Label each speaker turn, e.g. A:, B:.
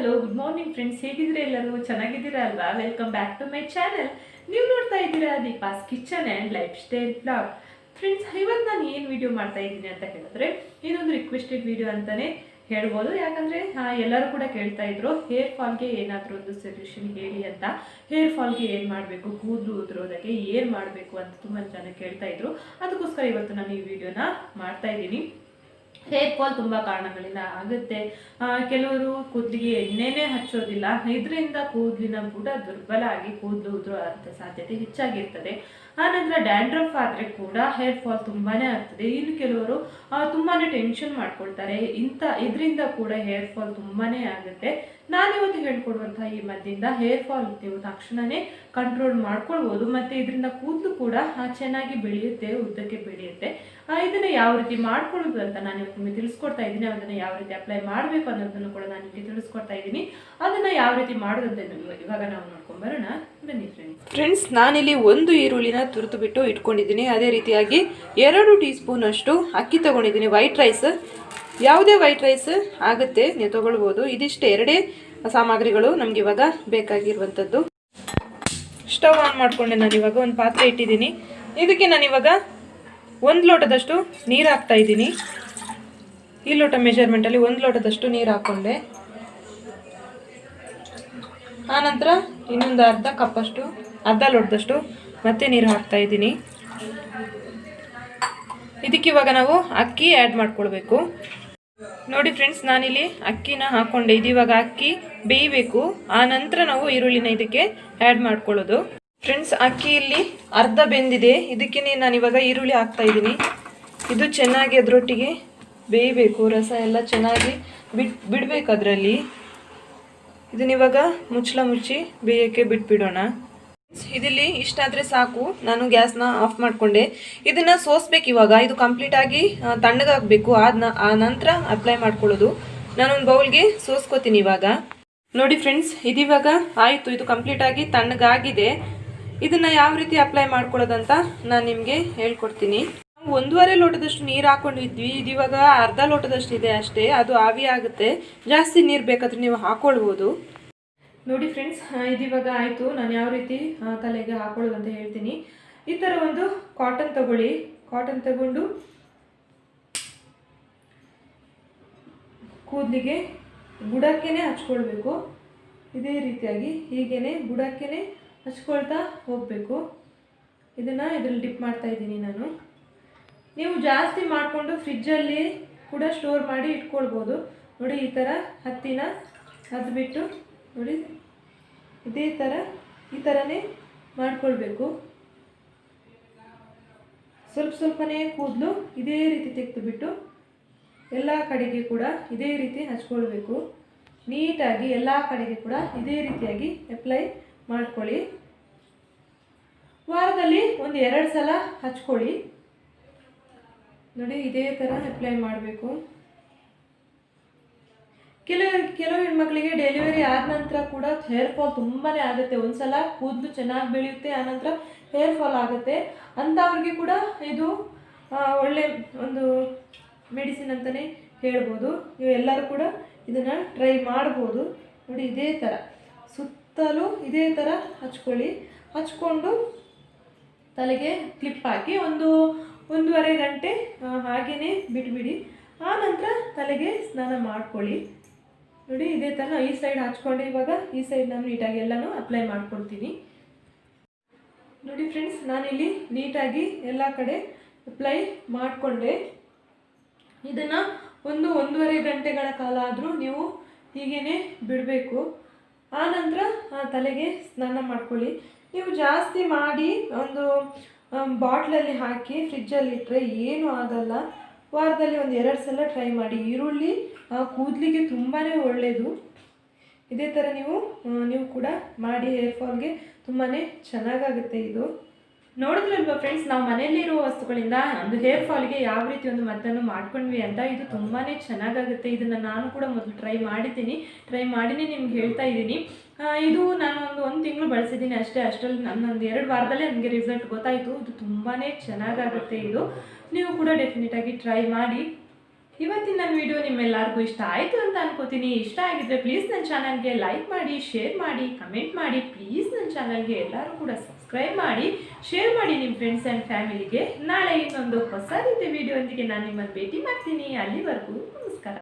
A: Hello good morning friends, ಹೇಗಿದ್ರೆ ಎಲ್ಲರೂ ಚೆನ್ನಾಗಿದ್ದೀರಾ ಅಲ್ವಾ? Welcome back to my channel. ನೀವು ನೋಡ್ತಾ ಇದ್ದೀರಾ Deepa's kitchen and lifestyle blog. Friends, ಇವತ್ತು ನಾನು ಏನು ವಿಡಿಯೋ ಮಾಡ್ತಾ ಇದ್ದೀನಿ ಅಂತ ಹೇಳಿದ್ರೆ ಇದೊಂದು ರಿಕ್ವೆಸ್ಟೆಡ್ ವಿಡಿಯೋ ಅಂತಲೇ ಹೇಳ್ಬೋದು. ಯಾಕಂದರೆ ಎಲ್ಲರೂ ಕೂಡ ಕೇಳ್ತಾ ಇದ್ರು ಹೇರ್ ಫಾಲ್ಗೆ ಏನಾದರೂ ಒಂದು ಸೊಲ್ಯೂಷನ್ ಹೇಳಿ ಅಂತ. ಹೇರ್ ಫಾಲ್ಗೆ ಏನು ಮಾಡಬೇಕು, ಕೂದಲು ಉದುರೋದಕ್ಕೆ ಏನು ಮಾಡಬೇಕು ಅಂತ ತುಂಬ ಜನ ಕೇಳ್ತಾ ಇದ್ರು. ಅದಕ್ಕೋಸ್ಕರ ಇವತ್ತು ನಾನು ಈ ವಿಡಿಯೋನ ಮಾಡ್ತಾ ಇದ್ದೀನಿ. ಹೇರ್ ಫಾಲ್ ತುಂಬ ಕಾರಣಗಳಿಂದ ಆಗುತ್ತೆ. ಕೆಲವರು ಕೂದಲಿಗೆ ಎಣ್ಣೆನೇ ಹಚ್ಚೋದಿಲ್ಲ, ಇದರಿಂದ ಕೂದಲಿನ ಬುಡ ದುರ್ಬಲ ಆಗಿ ಕೂದಲು ಉದುರೋ ಅಂತ ಸಾಧ್ಯತೆ ಹೆಚ್ಚಾಗಿರ್ತದೆ. ಆನಂತರ ಡ್ಯಾಂಡ್ರಫ್ ಆದರೆ ಕೂಡ ಹೇರ್ ಫಾಲ್ ತುಂಬಾ ಆಗ್ತದೆ. ಇನ್ನು ಕೆಲವರು ತುಂಬಾ ಟೆನ್ಷನ್ ಮಾಡ್ಕೊಳ್ತಾರೆ. ಇದರಿಂದ ಕೂಡ ಹೇರ್ ಫಾಲ್ ತುಂಬಾ ಆಗುತ್ತೆ. ನಾನಿವತ್ತು ಹೇಳ್ಕೊಡುವಂತಹ ಈ ಮದ್ದಿಂದ ಹೇರ್ ಫಾಲ್ ನೀವು ತಕ್ಷಣವೇ ಕಂಟ್ರೋಲ್ ಮಾಡ್ಕೊಳ್ಬೋದು. ಮತ್ತು ಇದರಿಂದ ಕೂದಲು ಕೂಡ ಚೆನ್ನಾಗಿ ಬೆಳೆಯುತ್ತೆ, ಉದ್ದಕ್ಕೆ ಬೆಳೆಯುತ್ತೆ. ಇದನ್ನು ಯಾವ ರೀತಿ ಮಾಡ್ಕೊಳ್ಳೋದು ಅಂತ ನಾನು ಇವತ್ತು ನಿಮಗೆ ತಿಳಿಸ್ಕೊಡ್ತಾ ಇದ್ದೀನಿ. ಅದನ್ನು ಯಾವ ರೀತಿ ಅಪ್ಲೈ ಮಾಡಬೇಕು ಅನ್ನೋದನ್ನು ಕೂಡ ನಾನು ನಿಮಗೆ ತಿಳಿಸ್ಕೊಡ್ತಾ ಇದ್ದೀನಿ. ಅದನ್ನು ಯಾವ ರೀತಿ ಮಾಡೋದಂತ ಇವಾಗ ನಾವು ನೋಡ್ಕೊಂಡು ಬರೋಣ, ಬನ್ನಿ ಫ್ರೆಂಡ್ಸ್. ನಾನಿಲ್ಲಿ ಒಂದು ಈರುಳ್ಳಿನ ತುರಿದು ಬಿಟ್ಟು ಇಟ್ಕೊಂಡಿದ್ದೀನಿ. ಅದೇ ರೀತಿಯಾಗಿ 2 ಟೀ ಸ್ಪೂನ್ ಅಷ್ಟು ಅಕ್ಕಿ ತಗೊಂಡಿದ್ದೀನಿ. ವೈಟ್ ರೈಸ್, ಯಾವುದೇ ವೈಟ್ ರೈಸ್ ಆಗುತ್ತೆ, ನೀವು ತಗೊಳ್ಬೋದು. ಇದಿಷ್ಟು ಎರಡೇ ಸಾಮಗ್ರಿಗಳು ನಮ್ಗೆ ಇವಾಗ ಬೇಕಾಗಿರುವಂಥದ್ದು. ಸ್ಟವ್ ಆನ್ ಮಾಡಿಕೊಂಡೆ. ನಾನು ಇವಾಗ ಒಂದು ಪಾತ್ರೆ ಇಟ್ಟಿದ್ದೀನಿ. ಇದಕ್ಕೆ ನಾನಿವಾಗ 1 ಲೋಟದಷ್ಟು ನೀರು ಹಾಕ್ತಾ ಇದ್ದೀನಿ. ಈ ಲೋಟ ಮೆಜರ್ಮೆಂಟಲ್ಲಿ 1 ಲೋಟದಷ್ಟು ನೀರು ಹಾಕ್ಕೊಂಡೆ. ಆನಂತರ ಇನ್ನೊಂದು ಅರ್ಧ ಲೋಟದಷ್ಟು ಮತ್ತೆ ನೀರು ಹಾಕ್ತಾ ಇದ್ದೀನಿ. ಇದಕ್ಕಿವಾಗ ನಾವು ಅಕ್ಕಿ ಆ್ಯಡ್ ಮಾಡ್ಕೊಳ್ಬೇಕು. ನೋಡಿ ಫ್ರೆಂಡ್ಸ್, ನಾನಿಲ್ಲಿ ಅಕ್ಕಿನ ಹಾಕ್ಕೊಂಡೆ. ಇದಿವಾಗ ಅಕ್ಕಿ ಬೇಯಬೇಕು. ಆ ನಂತರ ನಾವು ಈರುಳ್ಳಿನ ಇದಕ್ಕೆ ಆ್ಯಡ್ ಮಾಡ್ಕೊಳ್ಳೋದು. ಫ್ರೆಂಡ್ಸ್, ಅಕ್ಕಿ ಇಲ್ಲಿ ಅರ್ಧ ಬೆಂದಿದೆ. ಇದಕ್ಕೆ ನಾನಿವಾಗ ಈರುಳ್ಳಿ ಹಾಕ್ತಾ ಇದ್ದೀನಿ. ಇದು ಚೆನ್ನಾಗಿ ಅದರೊಟ್ಟಿಗೆ ಬೇಯಬೇಕು. ರಸ ಎಲ್ಲ ಚೆನ್ನಾಗಿ ಬಿಡಬೇಕು ಅದರಲ್ಲಿ. ಇದನ್ನಿವಾಗ ಮುಚ್ಚಿ ಬೇಯೋಕ್ಕೆ ಬಿಟ್ಬಿಡೋಣ. ಇದಿಲ್ಲಿ ಇಷ್ಟಾದರೆ ಸಾಕು. ನಾನು ಗ್ಯಾಸ್ನ ಆಫ್ ಮಾಡಿಕೊಂಡೆ. ಇದನ್ನು ಸೋಸ್ಬೇಕು ಇವಾಗ. ಇದು ಕಂಪ್ಲೀಟಾಗಿ ತಣ್ಣಗಾಗಬೇಕು. ಆ ನಂತರ ಅಪ್ಲೈ ಮಾಡ್ಕೊಳ್ಳೋದು. ನಾನೊಂದು ಬೌಲ್ಗೆ ಸೋಸ್ಕೋತೀನಿ ಇವಾಗ. ನೋಡಿ ಫ್ರೆಂಡ್ಸ್, ಇದಿವಾಗ ಆಯಿತು. ಇದು ಕಂಪ್ಲೀಟಾಗಿ ತಣ್ಣಗಾಗಿದೆ. ಇದನ್ನು ಯಾವ ರೀತಿ ಅಪ್ಲೈ ಮಾಡ್ಕೊಳ್ಳೋದಂತ ನಾನು ನಿಮಗೆ ಹೇಳ್ಕೊಡ್ತೀನಿ. 1.5 ಲೋಟದಷ್ಟು ನೀರು ಹಾಕ್ಕೊಂಡಿದ್ವಿ. ಇದಿವಾಗ ಅರ್ಧ ಲೋಟದಷ್ಟು ಇದೆ ಅಷ್ಟೇ. ಅದು ಆವಿ ಆಗುತ್ತೆ. ಜಾಸ್ತಿ ನೀರು ಬೇಕಾದರೆ ನೀವು ಹಾಕ್ಕೊಳ್ಬೋದು. ನೋಡಿ ಫ್ರೆಂಡ್ಸ್, ಇದಿವಾಗ ಆಯಿತು. ನಾನು ಯಾವ ರೀತಿ ತಲೆಗೆ ಹಾಕೊಳ್ಳೋದು ಅಂತ ಹೇಳ್ತೀನಿ. ಈ ಥರ ಒಂದು ಕಾಟನ್ ತಗೊಳ್ಳಿ. ಕಾಟನ್ ತಗೊಂಡು ಕೂದಲಿಗೆ ಬುಡಕ್ಕೇನೆ ಹಚ್ಕೊಳ್ಬೇಕು. ಇದೇ ರೀತಿಯಾಗಿ ಹೀಗೇನೆ ಬುಡಕ್ಕೇನೆ ಹಚ್ಕೊಳ್ತಾ ಹೋಗಬೇಕು. ಇದರಲ್ಲಿ ಡಿಪ್ ಮಾಡ್ತಾ ಇದ್ದೀನಿ ನಾನು. ನೀವು ಜಾಸ್ತಿ ಮಾಡಿಕೊಂಡು ಫ್ರಿಜ್ಜಲ್ಲಿ ಕೂಡ ಸ್ಟೋರ್ ಮಾಡಿ ಇಟ್ಕೊಳ್ಬೋದು. ನೋಡಿ, ಈ ಥರ ಹತ್ತಿನ ಹದ್ಬಿಟ್ಟು ನೋಡಿ ಈ ಥರನೇ ಮಾಡ್ಕೊಳ್ಬೇಕು. ಸ್ವಲ್ಪನೇ ಕೂದಲು ಇದೇ ರೀತಿ ತೆಗೆದುಬಿಟ್ಟು ಎಲ್ಲ ಕಡೆಗೆ ಕೂಡ ಇದೇ ರೀತಿ ಹಚ್ಕೊಳ್ಬೇಕು. ನೀಟಾಗಿ ಎಲ್ಲ ಕಡೆಗೆ ಕೂಡ ಇದೇ ರೀತಿಯಾಗಿ ಅಪ್ಲೈ ಮಾಡ್ಕೊಳ್ಳಿ. ವಾರದಲ್ಲಿ 1-2 ಸಲ ಹಚ್ಕೊಳ್ಳಿ. ನೋಡಿ, ಇದೇ ಥರ ಅಪ್ಲೈ ಮಾಡಬೇಕು. ಕೆಲವು ಹೆಣ್ಮಕ್ಳಿಗೆ ಡೆಲಿವರಿ ಆದ ನಂತರ ಕೂಡ ಹೇರ್ ಫಾಲ್ ತುಂಬಾ ಆಗುತ್ತೆ. ಒಂದ್ಸಲ ಕೂದಲು ಚೆನ್ನಾಗಿ ಬೆಳೆಯುತ್ತೆ, ಆನಂತರ ಹೇರ್ ಫಾಲ್ ಆಗುತ್ತೆ. ಅಂಥವ್ರಿಗೆ ಕೂಡ ಇದು ಒಳ್ಳೆ ಒಂದು ಮೆಡಿಸಿನ್ ಅಂತಲೇ ಹೇಳ್ಬೋದು. ನೀವು ಎಲ್ಲರೂ ಕೂಡ ಇದನ್ನು ಟ್ರೈ ಮಾಡ್ಬೋದು. ನೋಡಿ, ಇದೇ ಥರ ಸುತ್ತಲೂ ಇದೇ ಥರ ಹಚ್ಕೊಂಡು ತಲೆಗೆ ಕ್ಲಿಪ್ ಹಾಕಿ 1.5 ಗಂಟೆ ಹಾಗೇ ಬಿಟ್ಬಿಡಿ. ಆನಂತರ ತಲೆಗೆ ಸ್ನಾನ ಮಾಡ್ಕೊಳ್ಳಿ. ನೋಡಿ, ಇದೇ ಥರ ಈ ಸೈಡ್ ಹಚ್ಕೊಂಡು ಇವಾಗ ಈ ಸೈಡ್ ನಾನು ನೀಟಾಗಿ ಎಲ್ಲನೂ ಅಪ್ಲೈ ಮಾಡ್ಕೊಳ್ತೀನಿ. ನೋಡಿ ಫ್ರೆಂಡ್ಸ್, ನಾನಿಲ್ಲಿ ನೀಟಾಗಿ ಎಲ್ಲ ಕಡೆ ಅಪ್ಲೈ ಮಾಡಿಕೊಂಡೆ. ಇದನ್ನು 1-1.5 ಗಂಟೆಗಳ ಕಾಲ ಆದರೂ ನೀವು ಹೀಗೇ ಬಿಡಬೇಕು. ಆನಂತರ ತಲೆಗೆ ಸ್ನಾನ ಮಾಡ್ಕೊಳ್ಳಿ. ನೀವು ಜಾಸ್ತಿ ಮಾಡಿ ಒಂದು ಬಾಟ್ಲಲ್ಲಿ ಹಾಕಿ ಫ್ರಿಜ್ಜಲ್ಲಿ ಇಟ್ಟರೆ ಏನೂ ಆಗಲ್ಲ. ವಾರದಲ್ಲಿ 1-2 ಸಲ ಟ್ರೈ ಮಾಡಿ. ಈರುಳ್ಳಿ ಕೂದಲಿಗೆ ತುಂಬಾ ಒಳ್ಳೆಯದು. ಇದೇ ಥರ ನೀವು ಕೂಡ ಮಾಡಿ. ಹೇರ್ ಫಾಲ್ಗೆ ತುಂಬಾ ಚೆನ್ನಾಗಾಗುತ್ತೆ. ಇದು ನೋಡಿದ್ರಲ್ವ ಫ್ರೆಂಡ್ಸ್, ನಾವು ಮನೆಯಲ್ಲಿರುವ ವಸ್ತುಗಳಿಂದ ಒಂದು ಹೇರ್ ಫಾಲ್ಗೆ ಯಾವ ರೀತಿ ಒಂದು ಮದ್ದನ್ನು ಮಾಡ್ಕೊಂಡ್ವಿ ಅಂತ. ಇದು ತುಂಬಾ ಚೆನ್ನಾಗಾಗುತ್ತೆ. ಇದನ್ನು ನಾನು ಕೂಡ ಮೊದಲು ಟ್ರೈ ಮಾಡಿನೇ ನಿಮ್ಗೆ ಹೇಳ್ತಾ ಇದ್ದೀನಿ. ಇದು ನಾನು ಒಂದು ತಿಂಗಳು ಬಳಸಿದ್ದೀನಿ ಅಷ್ಟರಲ್ಲಿ ನನ್ನೊಂದು 2 ವಾರದಲ್ಲೇ ನನಗೆ ರಿಸಲ್ಟ್ ಗೊತ್ತಾಯಿತು. ಇದು ತುಂಬಾ ಚೆನ್ನಾಗಾಗುತ್ತೆ. ಇದು ನೀವು ಕೂಡ ಡೆಫಿನೆಟಾಗಿ ಟ್ರೈ ಮಾಡಿ. ಇವತ್ತಿನ ನನ್ನ ವಿಡಿಯೋ ನಿಮ್ಮೆಲ್ಲರಿಗೂ ಇಷ್ಟ ಆಯಿತು ಅಂತ ಅನ್ಕೋತೀನಿ. ಇಷ್ಟ ಆಗಿದ್ರೆ ಪ್ಲೀಸ್ ನನ್ನ ಚಾನಲ್ಗೆ ಲೈಕ್ ಮಾಡಿ, ಶೇರ್ ಮಾಡಿ, ಕಮೆಂಟ್ ಮಾಡಿ. ಪ್ಲೀಸ್ ನನ್ನ ಚಾನಲ್ಗೆ ಎಲ್ಲರೂ ಕೂಡ ಸಬ್ಸ್ಕ್ರೈಬ್ ಮಾಡಿ, ಶೇರ್ ಮಾಡಿ ನಿಮ್ಮ ಫ್ರೆಂಡ್ಸ್ ಆ್ಯಂಡ್ ಫ್ಯಾಮಿಲಿಗೆ. ನಾಳೆ ಇನ್ನೊಂದು ಹೊಸ ರೀತಿಯ ವಿಡಿಯೋ ಒಂದಿಗೆ ನಾನು ನಿಮ್ಮನ್ನು ಭೇಟಿ ಮಾಡ್ತೀನಿ. ಅಲ್ಲಿವರೆಗೂ ನಮಸ್ಕಾರ.